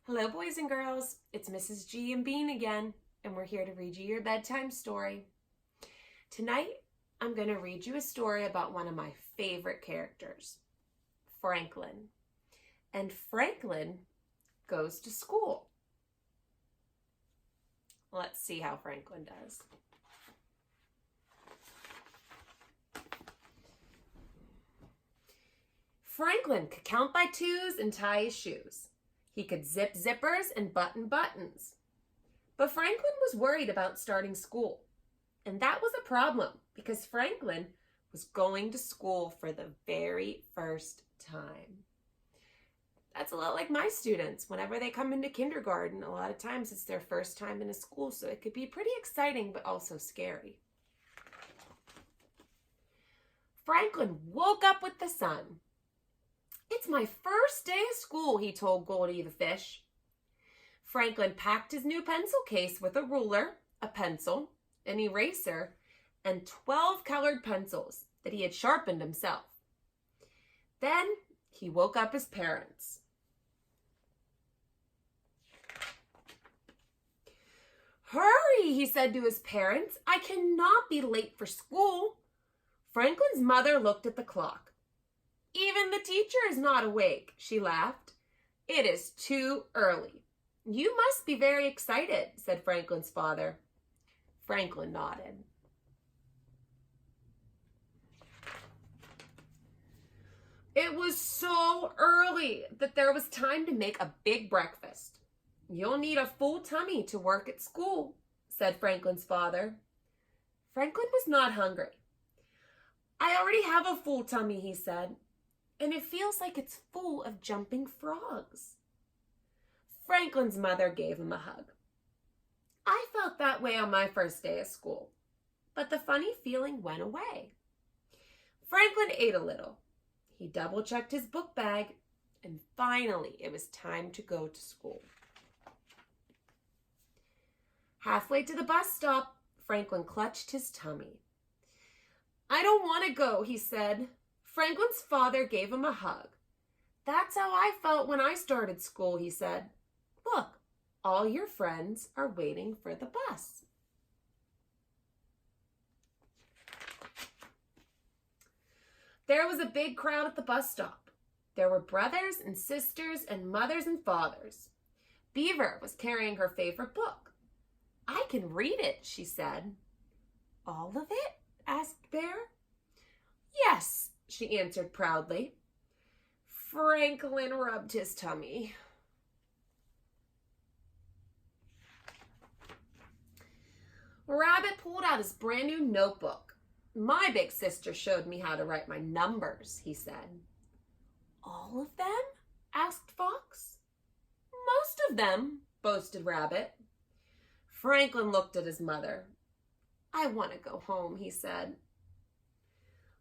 Hello, boys and girls. It's Mrs. G and Bean again, and we're here to read you your bedtime story. Tonight, I'm going to read you a story about one of my favorite characters, Franklin. And Franklin goes to school. Let's see how Franklin does. Franklin could count by twos and tie his shoes. He could zip zippers and button buttons. But Franklin was worried about starting school. And that was a problem because Franklin was going to school for the very first time. That's a lot like my students. Whenever they come into kindergarten, a lot of times it's their first time in a school, so it could be pretty exciting but also scary. Franklin woke up with the sun. "It's my first day of school," he told Goldie the fish. Franklin packed his new pencil case with a ruler, a pencil, an eraser, and 12 colored pencils that he had sharpened himself. Then he woke up his parents. "Hurry," he said to his parents. "I cannot be late for school." Franklin's mother looked at the clock. "Even the teacher is not awake," she laughed. "It is too early." "You must be very excited," said Franklin's father. Franklin nodded. It was so early that there was time to make a big breakfast. "You'll need a full tummy to work at school," said Franklin's father. Franklin was not hungry. "I already have a full tummy," he said. "And it feels like it's full of jumping frogs." Franklin's mother gave him a hug. "I felt that way on my first day of school, but the funny feeling went away." Franklin ate a little. He double-checked his book bag, and finally it was time to go to school. Halfway to the bus stop, Franklin clutched his tummy. "I don't want to go," he said. Franklin's father gave him a hug. "That's how I felt when I started school," he said. "Look, all your friends are waiting for the bus." There was a big crowd at the bus stop. There were brothers and sisters and mothers and fathers. Beaver was carrying her favorite book. "I can read it," she said. "All of it?" asked Bear. "Yes," she answered proudly. Franklin rubbed his tummy. Rabbit pulled out his brand new notebook. "My big sister showed me how to write my numbers," he said. "All of them?" asked Fox. "Most of them," boasted Rabbit. Franklin looked at his mother. "I want to go home," he said.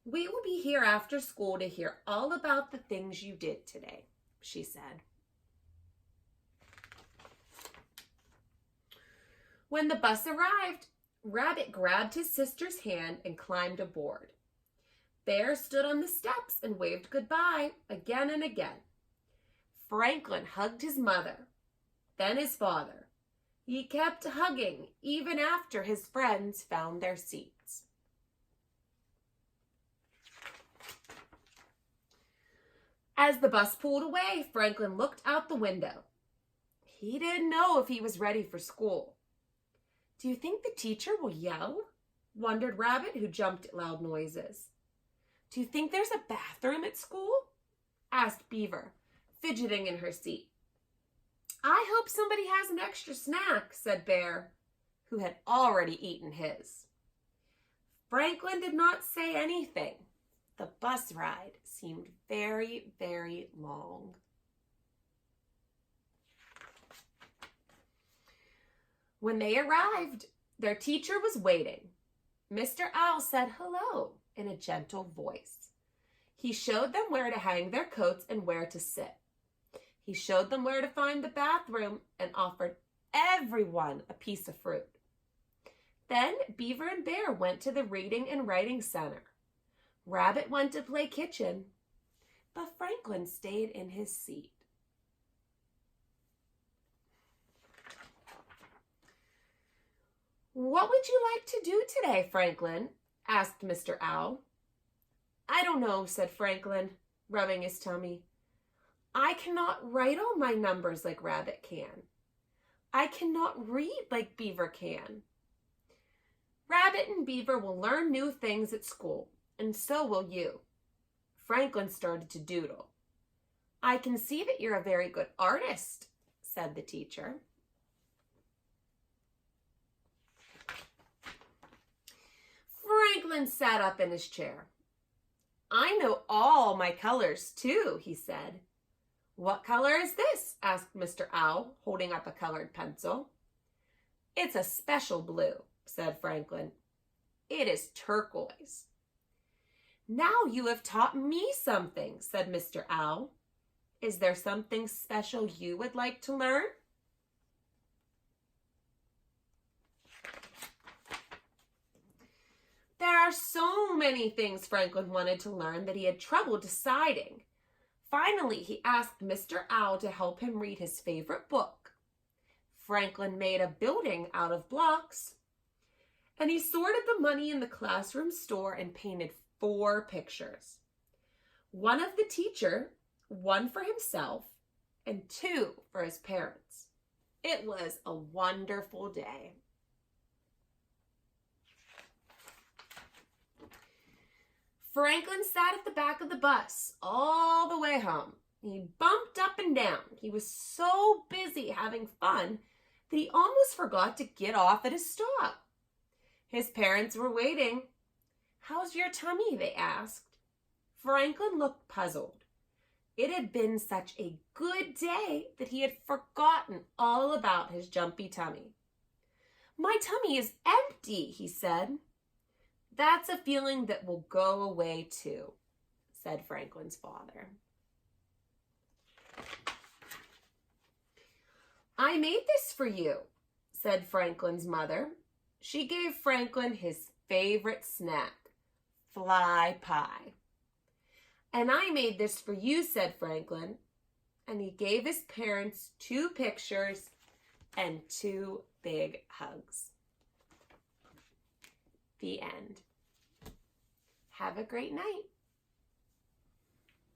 "We will be here after school to hear all about the things you did today," she said. When the bus arrived, Rabbit grabbed his sister's hand and climbed aboard. Bear stood on the steps and waved goodbye again and again. Franklin hugged his mother, then his father. He kept hugging even after his friends found their seats. As the bus pulled away, Franklin looked out the window. He didn't know if he was ready for school. "Do you think the teacher will yell?" wondered Rabbit, who jumped at loud noises. "Do you think there's a bathroom at school?" asked Beaver, fidgeting in her seat. "I hope somebody has an extra snack," said Bear, who had already eaten his. Franklin did not say anything. The bus ride seemed very, very long. When they arrived, their teacher was waiting. Mr. Owl said hello in a gentle voice. He showed them where to hang their coats and where to sit. He showed them where to find the bathroom and offered everyone a piece of fruit. Then Beaver and Bear went to the Reading and Writing Center. Rabbit went to play kitchen, but Franklin stayed in his seat. "What would you like to do today, Franklin?" asked Mr. Owl. "I don't know," said Franklin, rubbing his tummy. "I cannot write all my numbers like Rabbit can. I cannot read like Beaver can." "Rabbit and Beaver will learn new things at school, and so will you." Franklin started to doodle. "I can see that you're a very good artist," said the teacher. Franklin sat up in his chair. "I know all my colors, too," he said. "What color is this?" asked Mr. Owl, holding up a colored pencil. "It's a special blue," said Franklin. "It is turquoise." "Now you have taught me something," said Mr. Owl. "Is there something special you would like to learn?" There are so many things Franklin wanted to learn that he had trouble deciding. Finally, he asked Mr. Owl to help him read his favorite book. Franklin made a building out of blocks, and he sorted the money in the classroom store and painted 4 pictures. One of the teacher, one for himself, and 2 for his parents. It was a wonderful day. Franklin sat at the back of the bus all the way home. He bumped up and down. He was so busy having fun that he almost forgot to get off at a stop. His parents were waiting. "How's your tummy?" they asked. Franklin looked puzzled. It had been such a good day that he had forgotten all about his jumpy tummy. "My tummy is empty," he said. "That's a feeling that will go away too," said Franklin's father. "I made this for you," said Franklin's mother. She gave Franklin his favorite snack, fly pie. "And I made this for you," said Franklin. And he gave his parents 2 pictures and 2 big hugs. The end. Have a great night.